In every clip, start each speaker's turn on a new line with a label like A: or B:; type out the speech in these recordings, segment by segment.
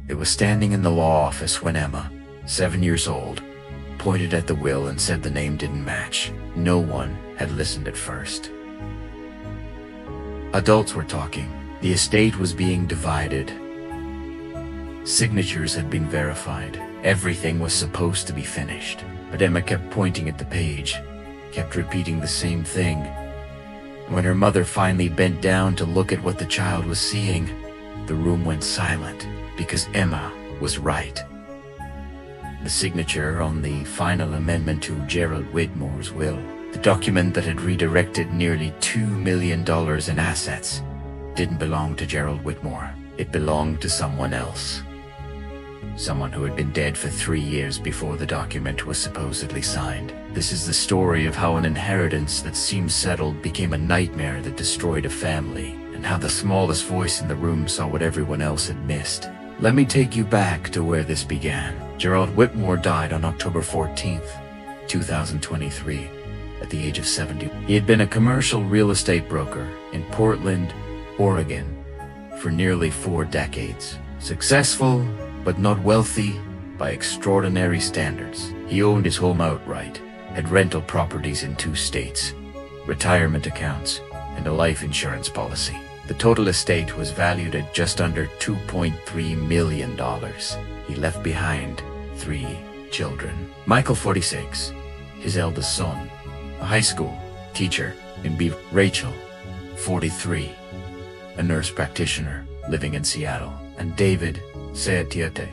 A: It was standing in the law office when Emma, 7 years old, pointed at the will and said the name didn't match. No one had listened at first. Adults were talking. The estate was being divided. Signatures had been verified. Everything was supposed to be finished. But Emma kept pointing at the page, kept repeating the same thing. When her mother finally bent down to look at what the child was seeing, the room went silent because Emma was right. The signature on the final amendment to Gerald Whitmore's will, the document that had redirected nearly $2 million in assets, didn't belong to Gerald Whitmore. It belonged to someone else. Someone who had been dead for 3 years before the document was supposedly signed. This is the story of how an inheritance that seemed settled became a nightmare that destroyed a family, and how the smallest voice in the room saw what everyone else had missed. Let me take you back to where this began. Gerald Whitmore died on October 14th, 2023, at the age of 70. He had been a commercial real estate broker in Portland, Oregon, for nearly 4 decades. Successful, but not wealthy by extraordinary standards. He owned his home outright, had rental properties in 2 states, retirement accounts, and a life insurance policy. The total estate was valued at just under $2.3 million. He left behind 3 children. Michael, 46, his eldest son, a high school teacher in Beaver. Rachel, 43, a nurse practitioner living in Seattle. And David Seatiate,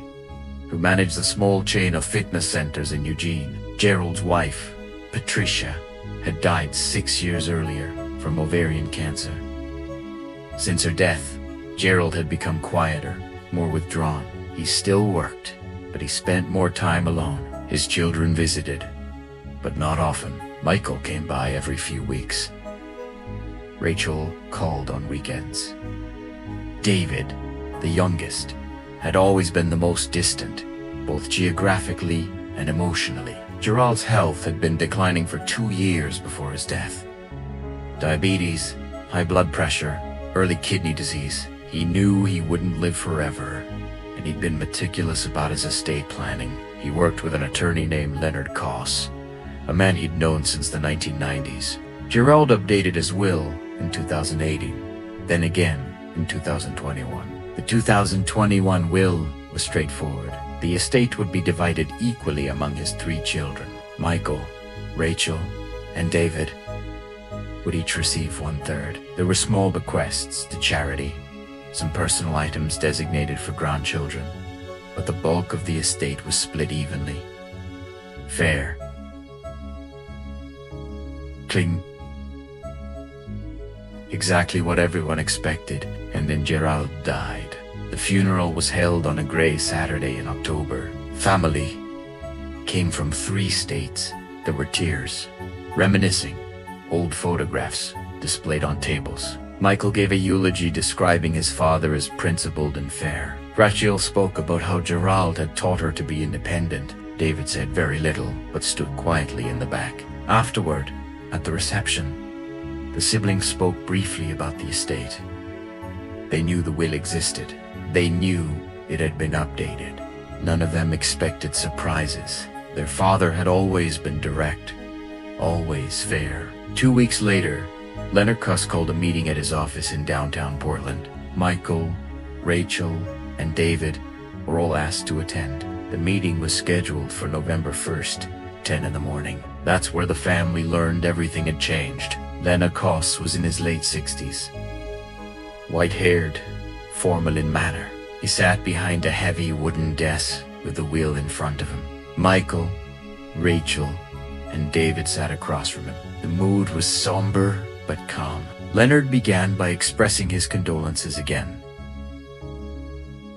A: who managed a small chain of fitness centers in Eugene. Gerald's wife, Patricia, had died 6 years earlier from ovarian cancer. Since her death, Gerald had become quieter, more withdrawn. He still worked, but he spent more time alone. His children visited, but not often. Michael came by every few weeks. Rachel called on weekends. David, the youngest, had always been the most distant, both geographically and emotionally. Gerald's health had been declining for 2 years before his death. Diabetes, high blood pressure, early kidney disease. He knew he wouldn't live forever, and he'd been meticulous about his estate planning. He worked with an attorney named Leonard Koss, a man he'd known since the 1990s. Gerald updated his will in 2018, then again in 2021. The 2021 will was straightforward. The estate would be divided equally among his 3 children. Michael, Rachel, and David would each receive 1/3. There were small bequests to charity, some personal items designated for grandchildren, but the bulk of the estate was split evenly. Fair. Clean. Exactly what everyone expected, and then Gerald died. The funeral was held on a gray Saturday in October. Family came from 3 states. There were tears, reminiscing, old photographs displayed on tables. Michael gave a eulogy describing his father as principled and fair. Rachel spoke about how Gerald had taught her to be independent. David said very little, but stood quietly in the back. Afterward, at the reception, the siblings spoke briefly about the estate. They knew the will existed. They knew it had been updated. None of them expected surprises. Their father had always been direct, always fair. 2 weeks later, Leonard Koss called a meeting at his office in downtown Portland. Michael, Rachel, and David were all asked to attend. The meeting was scheduled for November 1st, 10 in the morning. That's where the family learned everything had changed. Leonard Koss was in his late 60s. White-haired, formal in manner. He sat behind a heavy wooden desk with the will in front of him. Michael, Rachel, and David sat across from him. The mood was somber but calm. Leonard began by expressing his condolences again.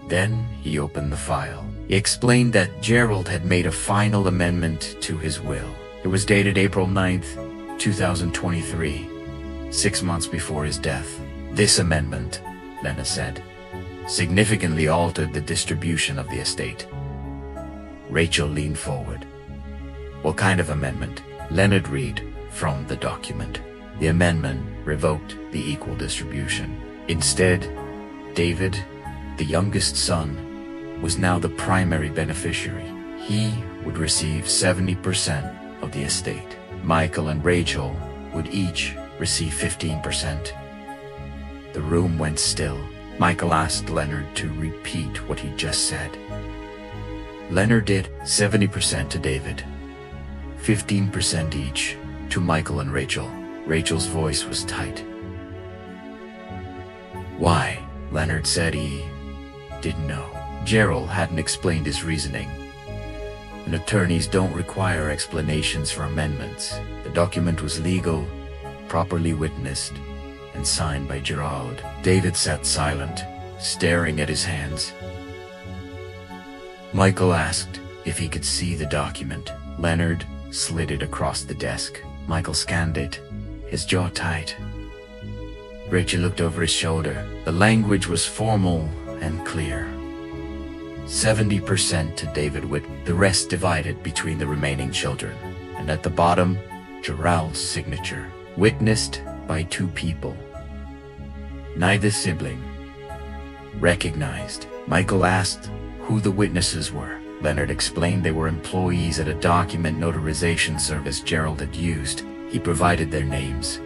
A: Then he opened the file. He explained that Gerald had made a final amendment to his will. It was dated April 9th, 2023, 6 months before his death. This amendment, Leonard said, significantly altered the distribution of the estate. Rachel leaned forward. What kind of amendment? Leonard read from the document. The amendment revoked the equal distribution. Instead, David, the youngest son, was now the primary beneficiary. He would receive 70% of the estate. Michael and Rachel would each receive 15%. The room went still. Michael asked Leonard to repeat what he just said. Leonard did. 70% to David, 15% each to Michael and Rachel. Rachel's voice was tight. Why? Leonard said he didn't know. Gerald hadn't explained his reasoning. And attorneys don't require explanations for amendments. The document was legal, properly witnessed, and signed by Gerald. David sat silent, staring at his hands. Michael asked if he could see the document. Leonard slid it across the desk. Michael scanned it, his jaw tight. Rachel looked over his shoulder. The language was formal and clear. 70% to David the rest divided between the remaining children. And at the bottom, Gerald's signature, witnessed by 2 people. Neither sibling recognized. Michael asked who the witnesses were. Leonard explained they were employees at a document notarization service Gerald had used. He provided their names.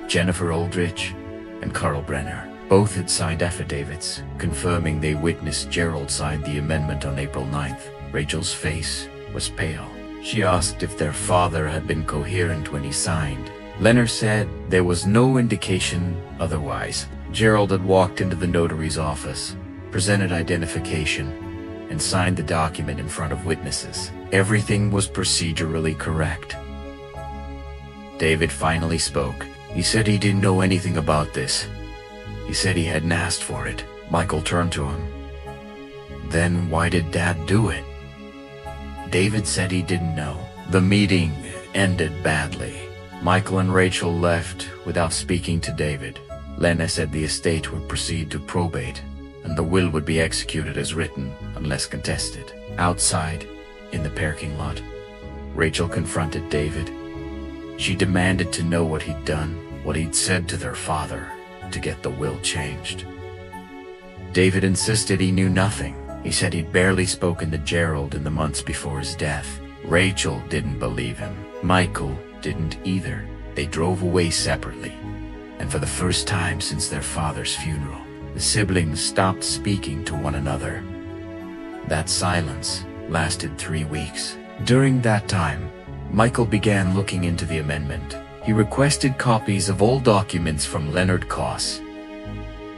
A: Jennifer Aldrich and Carl Brenner. Both had signed affidavits, confirming they witnessed Gerald sign the amendment on April 9th. Rachel's face was pale. She asked if their father had been coherent when he signed. Leonard said there was no indication otherwise. Gerald had walked into the notary's office, presented identification, and signed the document in front of witnesses. Everything was procedurally correct. David finally spoke. He said he didn't know anything about this. He said he hadn't asked for it. Michael turned to him. Then why did Dad do it? David said he didn't know. The meeting ended badly. Michael and Rachel left without speaking to David. Lena said the estate would proceed to probate, and the will would be executed as written unless contested. Outside, in the parking lot, Rachel confronted David. She demanded to know what he'd done, what he'd said to their father, to get the will changed. David insisted he knew nothing. He said he'd barely spoken to Gerald in the months before his death. Rachel didn't believe him. Michael didn't either. They drove away separately, and for the first time since their father's funeral, the siblings stopped speaking to one another. That silence lasted 3 weeks. During that time, Michael began looking into the amendment. He requested copies of all documents from Leonard Koss.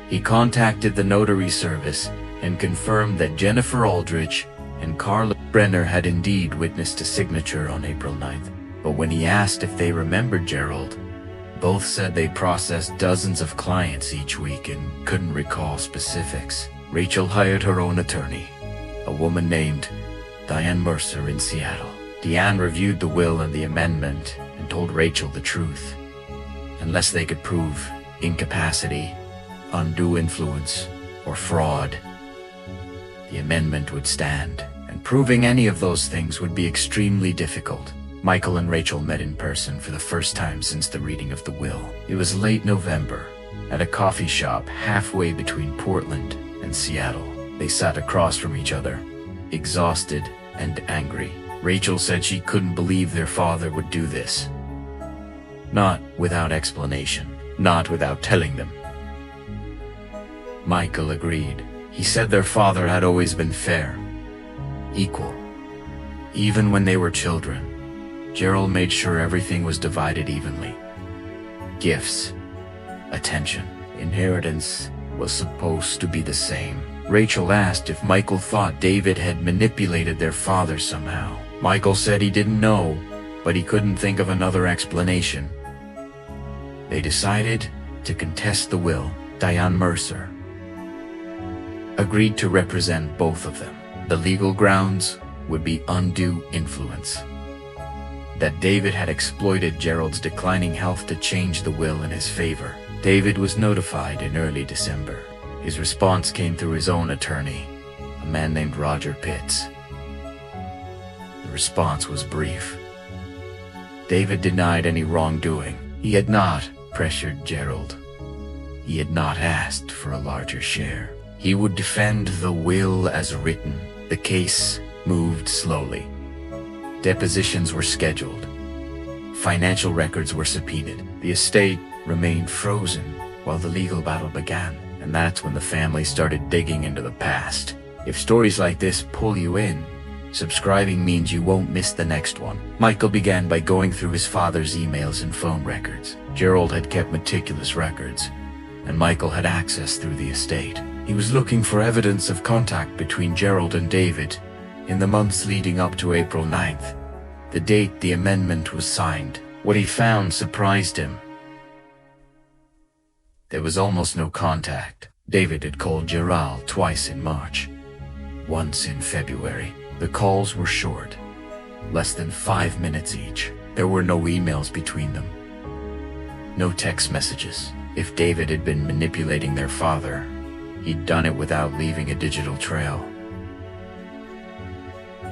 A: He contacted the notary service and confirmed that Jennifer Aldrich and Carl Brenner had indeed witnessed a signature on April 9th. But when he asked if they remembered Gerald, both said they processed dozens of clients each week and couldn't recall specifics. Rachel hired her own attorney, a woman named Diane Mercer in Seattle. Diane reviewed the will and the amendment and told Rachel the truth. Unless they could prove incapacity, undue influence, or fraud, the amendment would stand, and proving any of those things would be extremely difficult. Michael and Rachel met in person for the first time since the reading of the will. It was late November, at a coffee shop halfway between Portland and Seattle. They sat across from each other, exhausted and angry. Rachel said she couldn't believe their father would do this. Not without explanation, not without telling them. Michael agreed. He said their father had always been fair, equal. Even when they were children, Gerald made sure everything was divided evenly. Gifts, attention, inheritance was supposed to be the same. Rachel asked if Michael thought David had manipulated their father somehow. Michael said he didn't know, but he couldn't think of another explanation. They decided to contest the will. Diane Mercer agreed to represent both of them. The legal grounds would be undue influence. That David had exploited Gerald's declining health to change the will in his favor. David was notified in early December. His response came through his own attorney, a man named Roger Pitts. The response was brief. David denied any wrongdoing. He had not pressured Gerald. He had not asked for a larger share. He would defend the will as written. The case moved slowly. Depositions were scheduled. Financial records were subpoenaed. The estate remained frozen while the legal battle began. And that's when the family started digging into the past. If stories like this pull you in, subscribing means you won't miss the next one. Michael began by going through his father's emails and phone records. Gerald had kept meticulous records, and Michael had access through the estate. He was looking for evidence of contact between Gerald and David in the months leading up to April 9th, the date the amendment was signed. What he found surprised him. There was almost no contact. David had called Gerald twice in March, once in February. The calls were short, less than 5 minutes each. There were no emails between them, no text messages. If David had been manipulating their father, he'd done it without leaving a digital trail.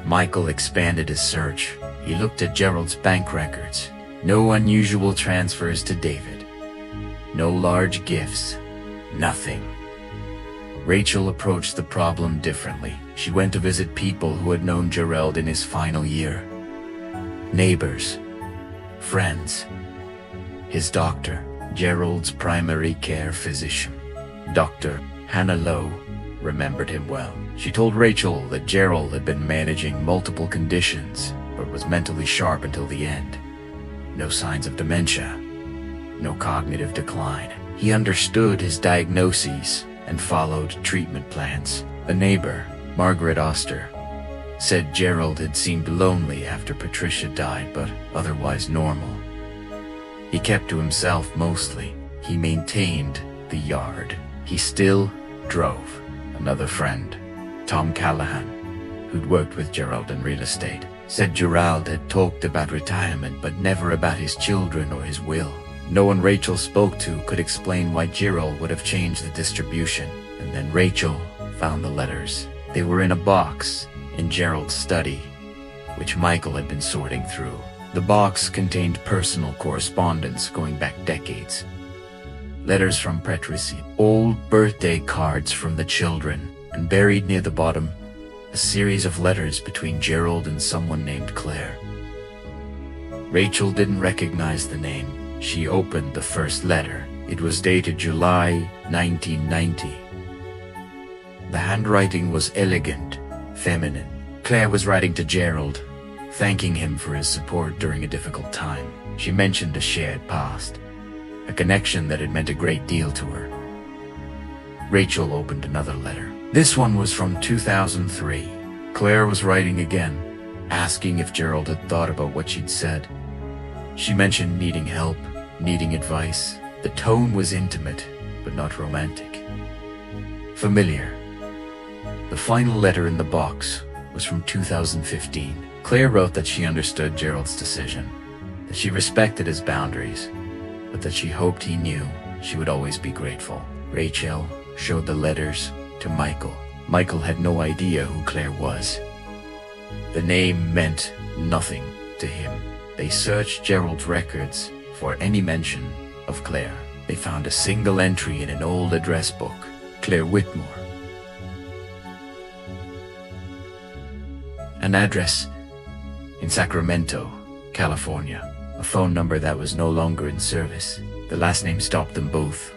A: Michael expanded his search. He looked at Gerald's bank records. No unusual transfers to David. No large gifts. Nothing. Rachel approached the problem differently. She went to visit people who had known Gerald in his final year. Neighbors. Friends. His doctor, Gerald's primary care physician. Dr. Hannah Lowe remembered him well. She told Rachel that Gerald had been managing multiple conditions, but was mentally sharp until the end. No signs of dementia. No cognitive decline. He understood his diagnoses and followed treatment plans. A neighbor, Margaret Oster, said Gerald had seemed lonely after Patricia died, but otherwise normal. He kept to himself mostly. He maintained the yard. He still drove. Another friend, Tom Callahan, who'd worked with Gerald in real estate, said Gerald had talked about retirement but never about his children or his will. No one Rachel spoke to could explain why Gerald would have changed the distribution. And then Rachel found the letters. They were in a box in Gerald's study, which Michael had been sorting through. The box contained personal correspondence going back decades. Letters from Patricia, old birthday cards from the children, and buried near the bottom, a series of letters between Gerald and someone named Claire. Rachel didn't recognize the name. She opened the first letter. It was dated July 1990. The handwriting was elegant, feminine. Claire was writing to Gerald, thanking him for his support during a difficult time. She mentioned a shared past, a connection that had meant a great deal to her. Rachel opened another letter. This one was from 2003. Claire was writing again, asking if Gerald had thought about what she'd said. She mentioned needing help, needing advice. The tone was intimate, but not romantic. Familiar. The final letter in the box was from 2015. Claire wrote that she understood Gerald's decision, that she respected his boundaries, but that she hoped he knew she would always be grateful. Rachel showed the letters to Michael. Michael had no idea who Claire was. The name meant nothing to him. They searched Gerald's records for any mention of Claire. They found a single entry in an old address book, Claire Whitmore. An address in Sacramento, California. A phone number that was no longer in service. The last name stopped them both.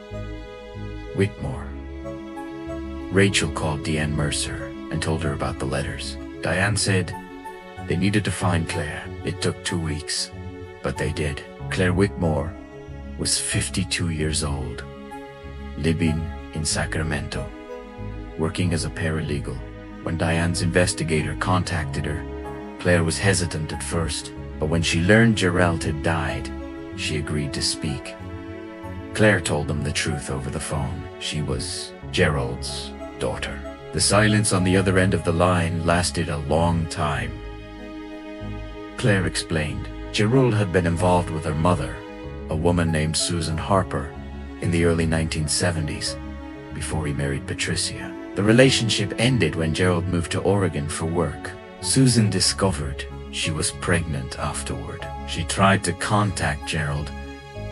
A: Whitmore. Rachel called Deanne Mercer and told her about the letters. Diane said they needed to find Claire. It took 2 weeks, but they did. Claire Whitmore was 52 years old, living in Sacramento, working as a paralegal. When Diane's investigator contacted her, Claire was hesitant at first, but when she learned Gerald had died, she agreed to speak. Claire told them the truth over the phone. She was Gerald's daughter. The silence on the other end of the line lasted a long time. Claire explained. Gerald had been involved with her mother, a woman named Susan Harper, in the early 1970s, before he married Patricia. The relationship ended when Gerald moved to Oregon for work. Susan discovered she was pregnant afterward. She tried to contact Gerald,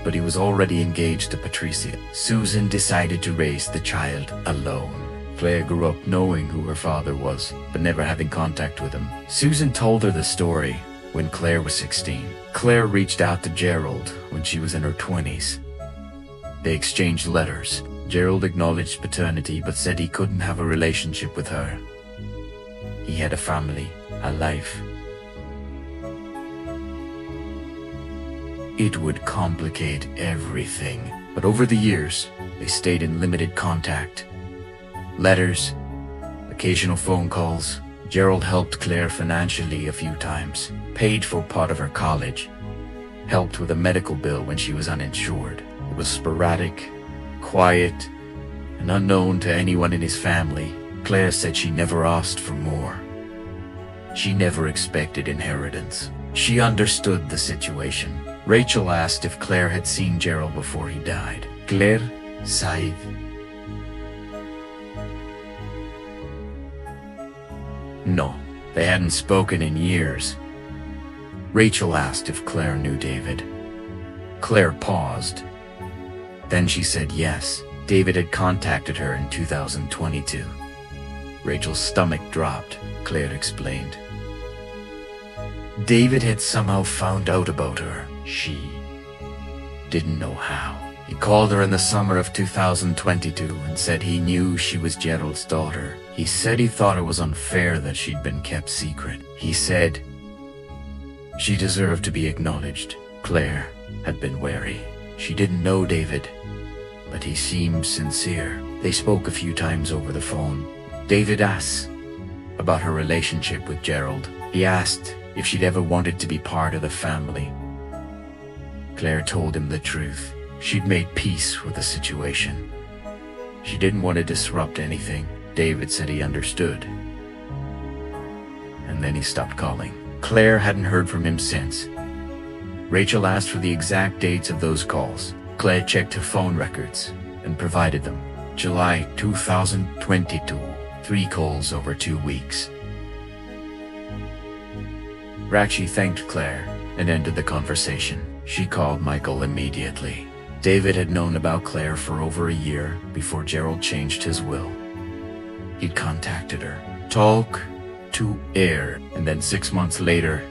A: but he was already engaged to Patricia. Susan decided to raise the child alone. Claire grew up knowing who her father was, but never having contact with him. Susan told her the story when Claire was 16. Claire reached out to Gerald when she was in her 20s. They exchanged letters. Gerald acknowledged paternity but said he couldn't have a relationship with her. He had a family, a life. It would complicate everything, but over the years, they stayed in limited contact. Letters, occasional phone calls. Gerald helped Claire financially a few times, paid for part of her college, helped with a medical bill when she was uninsured. It was sporadic, quiet, and unknown to anyone in his family. Claire said she never asked for more. She never expected inheritance. She understood the situation. Rachel asked if Claire had seen Gerald before he died. Claire sighed. No, they hadn't spoken in years. Rachel asked if Claire knew David. Claire paused. Then she said yes. David had contacted her in 2022. Rachel's stomach dropped, Claire explained. David had somehow found out about her. She didn't know how. He called her in the summer of 2022 and said he knew she was Gerald's daughter. He said he thought it was unfair that she'd been kept secret. He said she deserved to be acknowledged. Claire had been wary. She didn't know David, but he seemed sincere. They spoke a few times over the phone. David asked about her relationship with Gerald. He asked if she'd ever wanted to be part of the family. Claire told him the truth. She'd made peace with the situation. She didn't want to disrupt anything. David said he understood. And then he stopped calling. Claire hadn't heard from him since. Rachel asked for the exact dates of those calls. Claire checked her phone records and provided them. July 2022. 3 calls over 2 weeks. Rachi thanked Claire and ended the conversation. She called Michael immediately. David had known about Claire for over a year before Gerald changed his will. He'd contacted her. Talk to heir. And then 6 months later,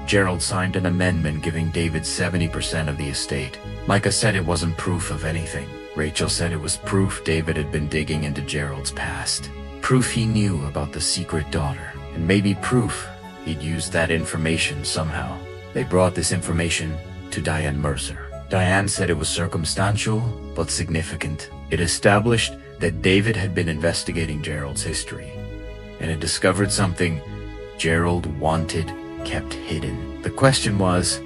A: Gerald signed an amendment giving David 70% of the estate. Micah said it wasn't proof of anything. Rachel said it was proof David had been digging into Gerald's past. Proof he knew about the secret daughter. And maybe proof he'd used that information somehow. They brought this information to Diane Mercer. Diane said it was circumstantial, but significant. It established that David had been investigating Gerald's history, and had discovered something Gerald wanted kept hidden. The question was,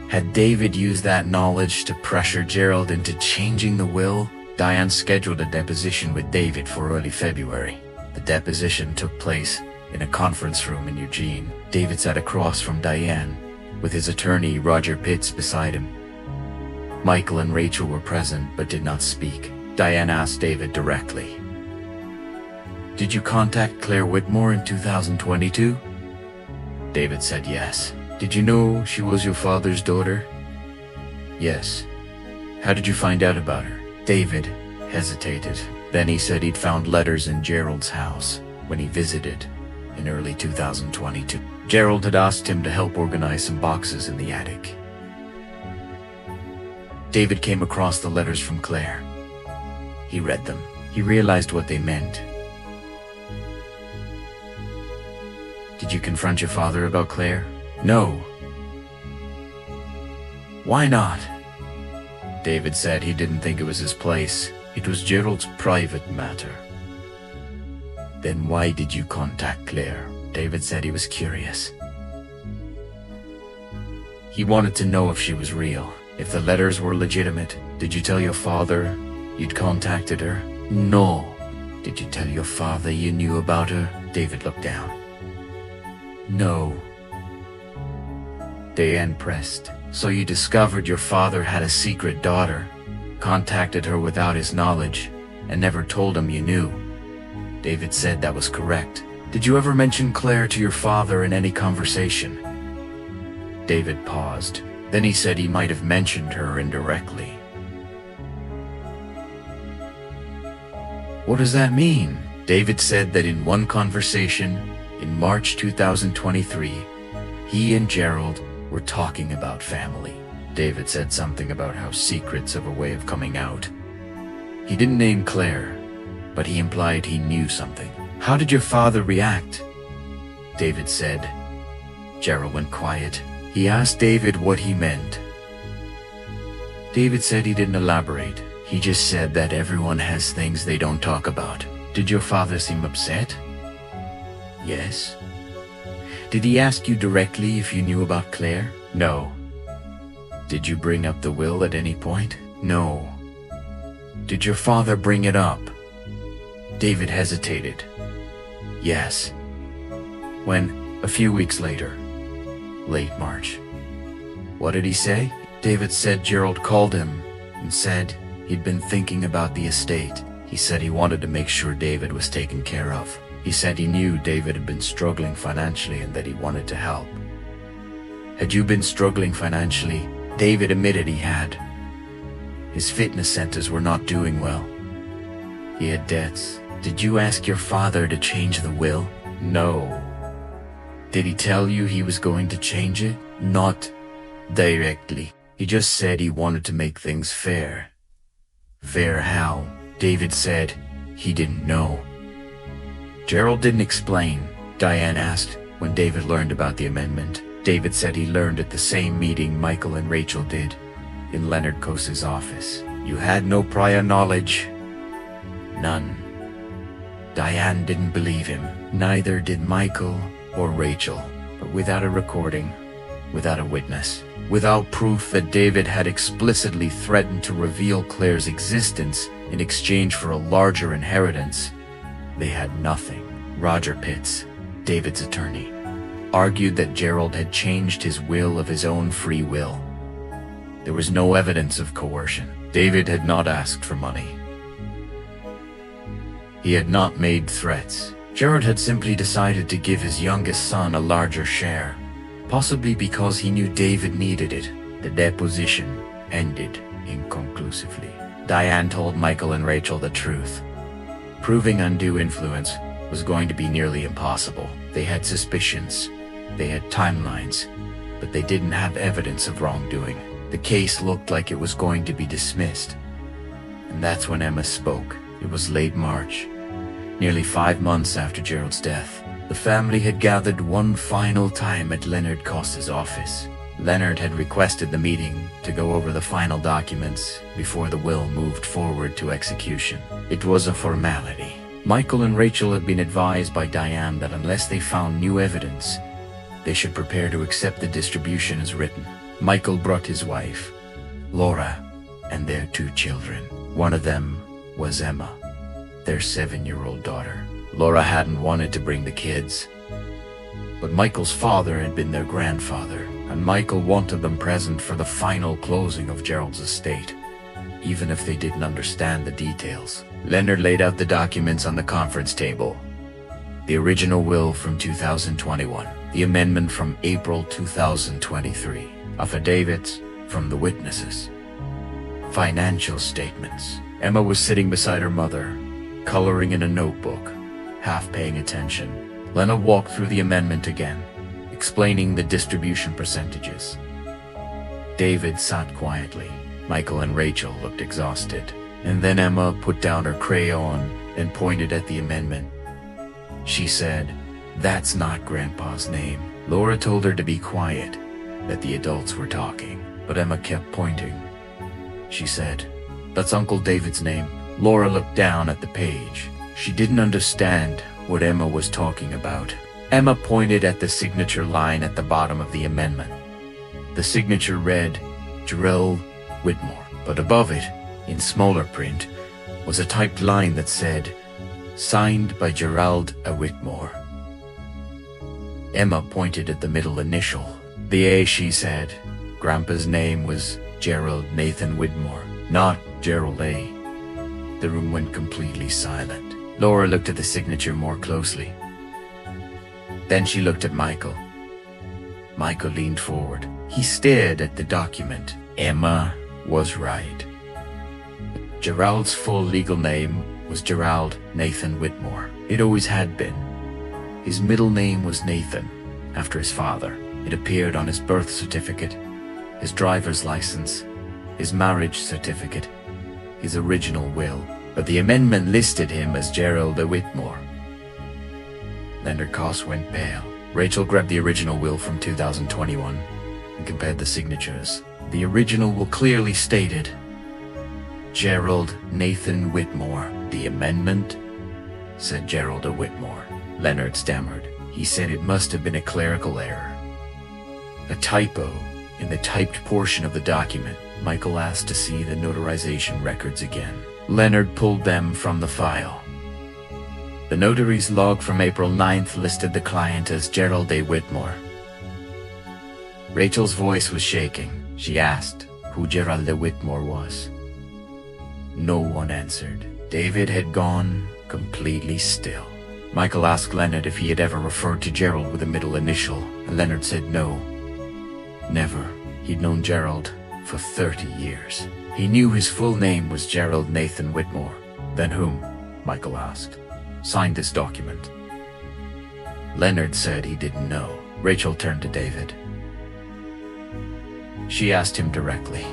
A: had David used that knowledge to pressure Gerald into changing the will? Diane scheduled a deposition with David for early February. The deposition took place in a conference room in Eugene. David sat across from Diane, with his attorney Roger Pitts beside him. Michael and Rachel were present but did not speak. Diane asked David directly, "Did you contact Claire Whitmore in 2022? David said yes. "Did you know she was your father's daughter?" "Yes." "How did you find out about her?" David hesitated. Then he said he'd found letters in Gerald's house when he visited in early 2022. Gerald had asked him to help organize some boxes in the attic. David came across the letters from Claire. He read them. He realized what they meant. "Did you confront your father about Claire?" "No." "Why not?" David said he didn't think it was his place. It was Gerald's private matter. "Then why did you contact Claire?" David said he was curious. He wanted to know if she was real, if the letters were legitimate. "Did you tell your father you'd contacted her?" "No." "Did you tell your father you knew about her?" David looked down. "No." Diane pressed. "So you discovered your father had a secret daughter, contacted her without his knowledge, and never told him you knew?" David said that was correct. "Did you ever mention Claire to your father in any conversation?" David paused. Then he said he might have mentioned her indirectly. "What does that mean?" David said that in one conversation in March 2023, he and Gerald were talking about family. David said something about how secrets have a way of coming out. He didn't name Claire, but he implied he knew something. "How did your father react?" David said. Gerald went quiet. He asked David what he meant. David said he didn't elaborate. He just said that everyone has things they don't talk about. "Did your father seem upset?" "Yes." "Did he ask you directly if you knew about Claire?" "No." "Did you bring up the will at any point?" "No." "Did your father bring it up?" David hesitated. "Yes." "When?" "A few weeks later. Late March." "What did he say?" David said Gerald called him and said he'd been thinking about the estate. He said he wanted to make sure David was taken care of. He said he knew David had been struggling financially and that he wanted to help. "Had you been struggling financially?" David admitted he had. His fitness centers were not doing well. He had debts. "Did you ask your father to change the will?" "No." "Did he tell you he was going to change it?" "Not directly. He just said he wanted to make things fair." "Fair how?" David said he didn't know. Gerald didn't explain. Diane asked when David learned about the amendment. David said he learned at the same meeting Michael and Rachel did, in Leonard Cose's office. "You had no prior knowledge?" "None." Diane didn't believe him. Neither did Michael or Rachel. But without a recording, without a witness, without proof that David had explicitly threatened to reveal Claire's existence in exchange for a larger inheritance, they had nothing. Roger Pitts, David's attorney, argued that Gerald had changed his will of his own free will. There was no evidence of coercion. David had not asked for money. He had not made threats. Gerald had simply decided to give his youngest son a larger share, possibly because he knew David needed it. The deposition ended inconclusively. Diane told Michael and Rachel the truth. Proving undue influence was going to be nearly impossible. They had suspicions, they had timelines, but they didn't have evidence of wrongdoing. The case looked like it was going to be dismissed. And that's when Emma spoke. It was late March, nearly 5 months after Gerald's death. The family had gathered one final time at Leonard Cose's office. Leonard had requested the meeting to go over the final documents before the will moved forward to execution. It was a formality. Michael and Rachel had been advised by Diane that unless they found new evidence, they should prepare to accept the distribution as written. Michael brought his wife, Laura, and their 2 children. One of them was Emma, their 7-year-old daughter. Laura hadn't wanted to bring the kids, but Michael's father had been their grandfather, and Michael wanted them present for the final closing of Gerald's estate, even if they didn't understand the details. Leonard laid out the documents on the conference table. The original will from 2021, the amendment from April 2023, affidavits from the witnesses, financial statements. Emma was sitting beside her mother, coloring in a notebook, half paying attention. Lena walked through the amendment again, explaining the distribution percentages. David sat quietly. Michael and Rachel looked exhausted. And then Emma put down her crayon and pointed at the amendment. She said, "That's not Grandpa's name." Laura told her to be quiet, that the adults were talking, but Emma kept pointing. She said, "That's Uncle David's name." Laura looked down at the page. She didn't understand what Emma was talking about. Emma pointed at the signature line at the bottom of the amendment. The signature read, Gerald Whitmore, but above it, in smaller print, was a typed line that said, "Signed by Gerald A. Whitmore." Emma pointed at the middle initial, the A, she said. Grandpa's name was Gerald Nathan Whitmore, not Gerald A. The room went completely silent. Laura looked at the signature more closely. Then she looked at Michael. Michael leaned forward. He stared at the document. Emma was right. Gerald's full legal name was Gerald Nathan Whitmore. It always had been. His middle name was Nathan, after his father. It appeared on his birth certificate, his driver's license, his marriage certificate, his original will, but the amendment listed him as Gerald A. Whitmore. Leonard Koss went pale. Rachel grabbed the original will from 2021 and compared the signatures. The original will clearly stated, Gerald Nathan Whitmore. The amendment said Gerald A. Whitmore. Leonard stammered. He said it must have been a clerical error, a typo in the typed portion of the document. Michael asked to see the notarization records again. Leonard pulled them from the file. The notary's log from April 9th listed the client as Gerald A. Whitmore. Rachel's voice was shaking. She asked who Gerald A. Whitmore was. No one answered. David had gone completely still. Michael asked Leonard if he had ever referred to Gerald with a middle initial, and Leonard said no. Never. He'd known Gerald for 30 years. He knew his full name was Gerald Nathan Whitmore. Then whom, Michael asked, signed this document? Leonard said he didn't know. Rachel turned to David. She asked him directly,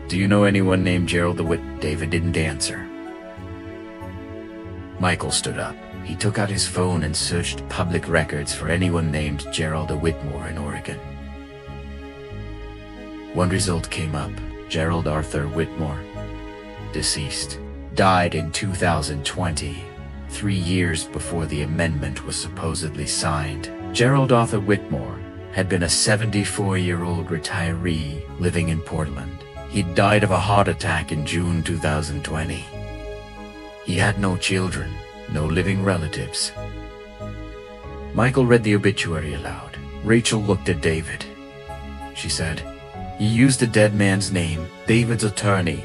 A: do you know anyone named Gerald A. David didn't answer. Michael stood up. He took out his phone and searched public records for anyone named Gerald A. Whitmore in Oregon. One result came up. Gerald Arthur Whitmore, deceased, died in 2020, 3 years before the amendment was supposedly signed. Gerald Arthur Whitmore had been a 74-year-old retiree living in Portland. He'd died of a heart attack in June 2020. He had no children, no living relatives. Michael read the obituary aloud. Rachel looked at David. She said, he used the dead man's name. David's attorney,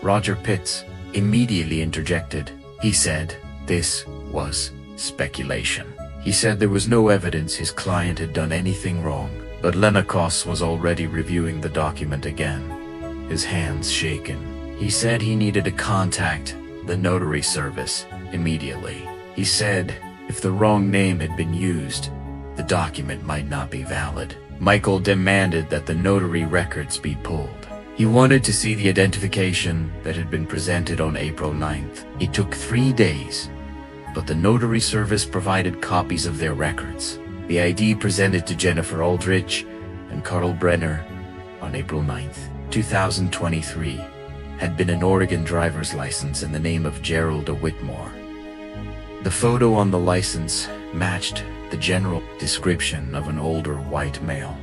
A: Roger Pitts, immediately interjected. He said this was speculation. He said there was no evidence his client had done anything wrong, but Leonard Koss was already reviewing the document again, his hands shaken. He said he needed to contact the notary service immediately. He said if the wrong name had been used, the document might not be valid. Michael demanded that the notary records be pulled. He wanted to see the identification that had been presented on April 9th. It took 3 days, but the notary service provided copies of their records. The ID presented to Jennifer Aldrich and Carl Brenner on April 9th, 2023, had been an Oregon driver's license in the name of Gerald A. Whitmore. The photo on the license matched the general description of an older white male,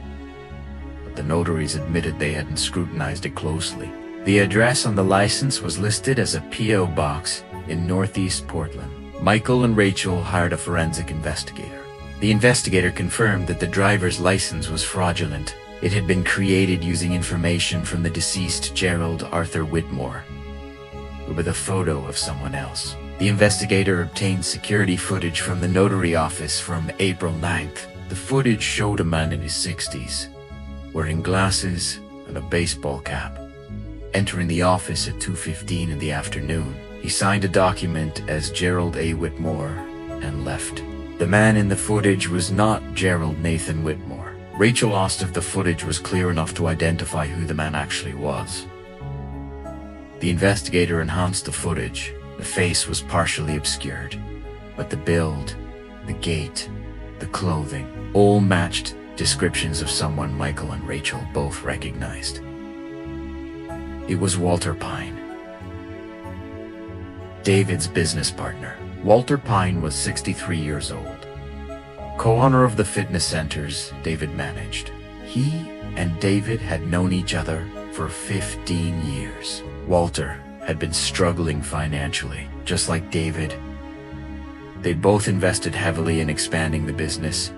A: but the notaries admitted they hadn't scrutinized it closely. The address on the license was listed as a P.O. box in Northeast Portland. Michael and Rachel hired a forensic investigator. The investigator confirmed that the driver's license was fraudulent. It had been created using information from the deceased Gerald Arthur Whitmore, with a photo of someone else. The investigator obtained security footage from the notary office from April 9th. The footage showed a man in his 60s, wearing glasses and a baseball cap, entering the office at 2:15 in the afternoon. He signed a document as Gerald A. Whitmore and left. The man in the footage was not Gerald Nathan Whitmore. Rachel asked if the footage was clear enough to identify who the man actually was. The investigator enhanced the footage. The face was partially obscured, but the build, the gait, the clothing, all matched descriptions of someone Michael and Rachel both recognized. It was Walter Pine, David's business partner. Walter Pine was 63 years old, co-owner of the fitness centers David managed. He and David had known each other for 15 years. Walter had been struggling financially, just like David. They'd both invested heavily in expanding the business,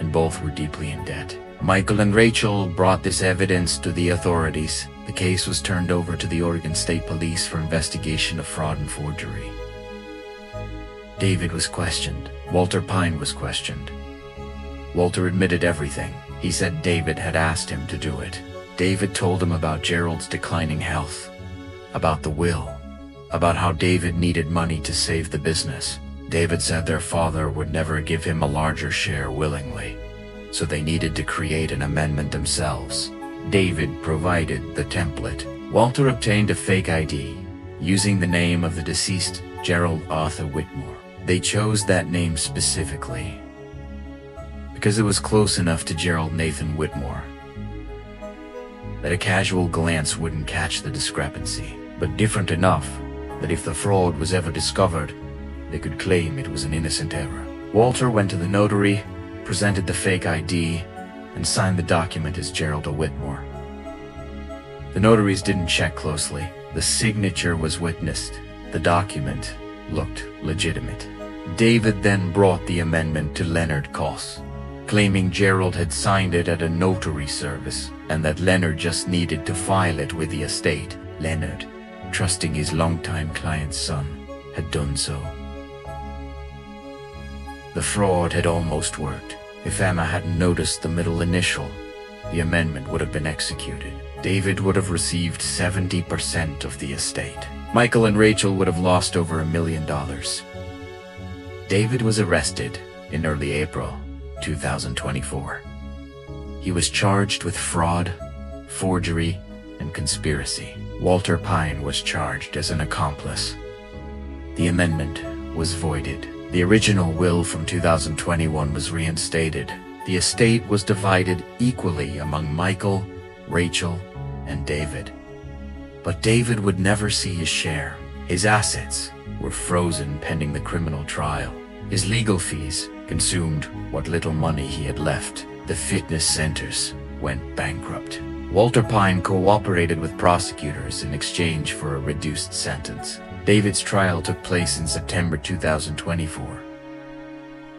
A: and both were deeply in debt. Michael and Rachel brought this evidence to the authorities. The case was turned over to the Oregon State Police for investigation of fraud and forgery. David was questioned. Walter Pine was questioned. Walter admitted everything. He said David had asked him to do it. David told him about Gerald's declining health, about the will, about how David needed money to save the business. David said their father would never give him a larger share willingly, so they needed to create an amendment themselves. David provided the template. Walter obtained a fake ID, using the name of the deceased Gerald Arthur Whitmore. They chose that name specifically because it was close enough to Gerald Nathan Whitmore that a casual glance wouldn't catch the discrepancy, but different enough that if the fraud was ever discovered, they could claim it was an innocent error. Walter went to the notary, presented the fake ID, and signed the document as Gerald O. Whitmore. The notaries didn't check closely. The signature was witnessed. The document looked legitimate. David then brought the amendment to Leonard Koss, claiming Gerald had signed it at a notary service and that Leonard just needed to file it with the estate. Leonard, trusting his longtime client's son, had done so. The fraud had almost worked. If Emma hadn't noticed the middle initial, the amendment would have been executed. David would have received 70% of the estate. Michael and Rachel would have lost over $1 million. David was arrested in early April 2024. He was charged with fraud, forgery, and conspiracy. Walter Pine was charged as an accomplice. The amendment was voided. The original will from 2021 was reinstated. The estate was divided equally among Michael, Rachel, and David. But David would never see his share. His assets were frozen pending the criminal trial. His legal fees consumed what little money he had left. The fitness centers went bankrupt. Walter Pine cooperated with prosecutors in exchange for a reduced sentence. David's trial took place in September 2024.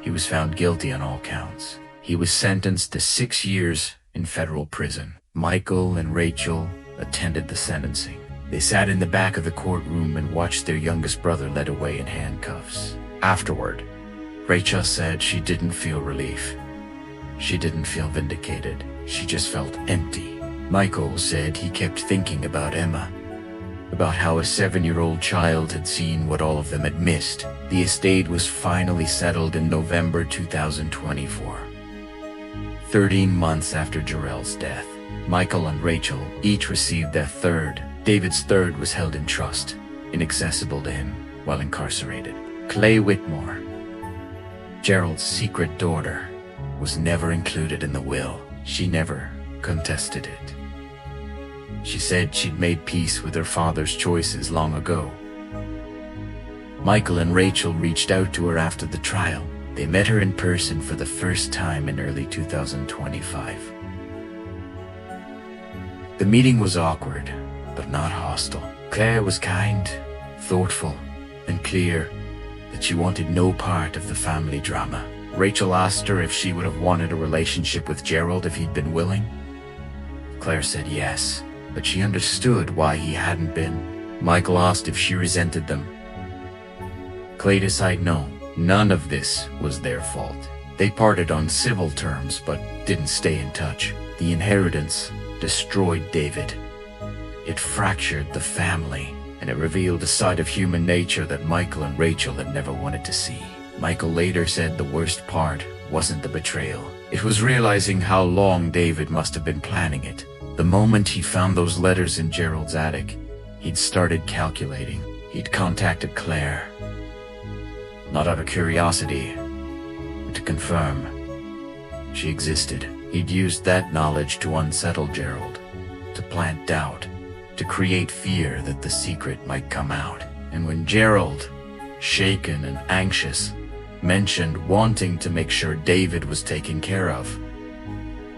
A: He was found guilty on all counts. He was sentenced to 6 years in federal prison. Michael and Rachel attended the sentencing. They sat in the back of the courtroom and watched their youngest brother led away in handcuffs. Afterward, Rachel said she didn't feel relief. She didn't feel vindicated. She just felt empty. Michael said he kept thinking about Emma, about how a 7-year-old child had seen what all of them had missed. The estate was finally settled in November 2024. 13 months after Jarrell's death, Michael and Rachel each received their third. David's third was held in trust, inaccessible to him while incarcerated. Clay Whitmore, Gerald's secret daughter, was never included in the will. She never contested it. She said she'd made peace with her father's choices long ago. Michael and Rachel reached out to her after the trial. They met her in person for the first time in early 2025. The meeting was awkward, but not hostile. Claire was kind, thoughtful, and clear that she wanted no part of the family drama. Rachel asked her if she would have wanted a relationship with Gerald if he'd been willing. Claire said yes, but she understood why he hadn't been. Michael asked if she resented them. Clay decided no, none of this was their fault. They parted on civil terms but didn't stay in touch. The inheritance destroyed David. It fractured the family, and it revealed a side of human nature that Michael and Rachel had never wanted to see. Michael later said the worst part wasn't the betrayal. It was realizing how long David must have been planning it. The moment he found those letters in Gerald's attic, he'd started calculating. He'd contacted Claire, not out of curiosity, but to confirm she existed. He'd used that knowledge to unsettle Gerald, to plant doubt, to create fear that the secret might come out. And when Gerald, shaken and anxious, mentioned wanting to make sure David was taken care of,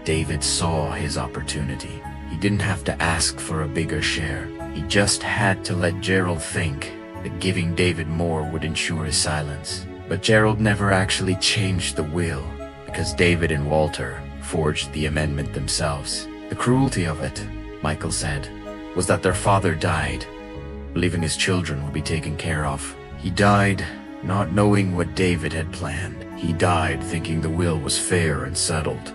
A: David saw his opportunity. He didn't have to ask for a bigger share. He just had to let Gerald think that giving David more would ensure his silence. But Gerald never actually changed the will, because David and Walter forged the amendment themselves. The cruelty of it, Michael said, was that their father died, believing his children would be taken care of. He died not knowing what David had planned. He died thinking the will was fair and settled.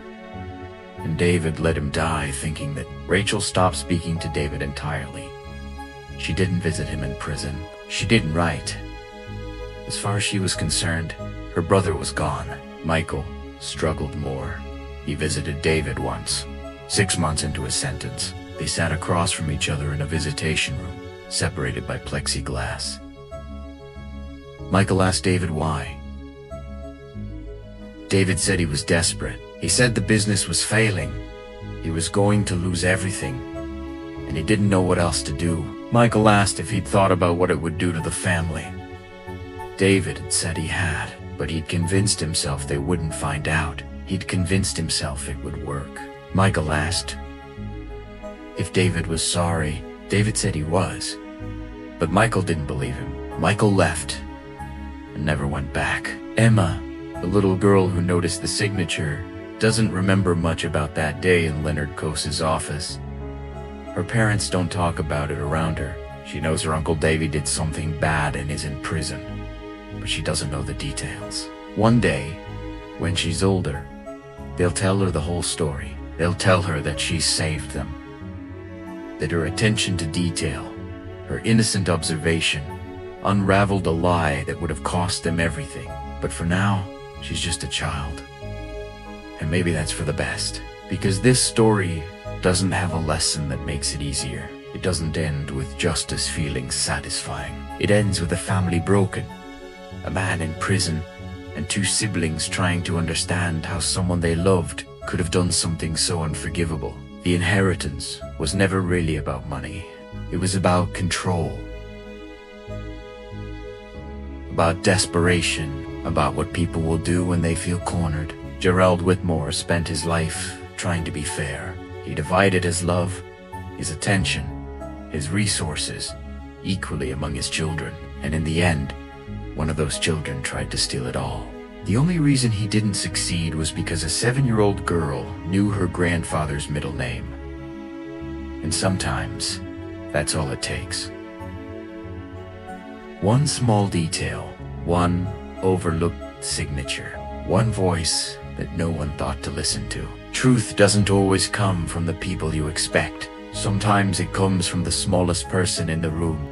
A: And David let him die thinking that. Rachel stopped speaking to David entirely. She didn't visit him in prison. She didn't write. As far as she was concerned, her brother was gone. Michael struggled more. He visited David once. 6 months into his sentence, they sat across from each other in a visitation room, separated by plexiglass. Michael asked David why. David said he was desperate. He said the business was failing. He was going to lose everything, and he didn't know what else to do. Michael asked if he'd thought about what it would do to the family. David had said he had, but he'd convinced himself they wouldn't find out. He'd convinced himself it would work. Michael asked if David was sorry. David said he was, but Michael didn't believe him. Michael left and never went back. Emma, the little girl who noticed the signature, doesn't remember much about that day in Leonard Cose's office. Her parents don't talk about it around her. She knows her Uncle Davy did something bad and is in prison, but she doesn't know the details. One day, when she's older, they'll tell her the whole story. They'll tell her that she saved them, that her attention to detail, her innocent observation, unraveled a lie that would have cost them everything. But for now, she's just a child. And maybe that's for the best, because this story doesn't have a lesson that makes it easier. It doesn't end with justice feeling satisfying. It ends with a family broken, a man in prison, and 2 siblings trying to understand how someone they loved could have done something so unforgivable. The inheritance was never really about money. It was about control, about desperation, about what people will do when they feel cornered. Gerald Whitmore spent his life trying to be fair. He divided his love, his attention, his resources equally among his children, and in the end, one of those children tried to steal it all. The only reason he didn't succeed was because a 7-year-old girl knew her grandfather's middle name. And sometimes, that's all it takes. One small detail, one overlooked signature, one voice that no one thought to listen to. Truth doesn't always come from the people you expect. Sometimes it comes from the smallest person in the room.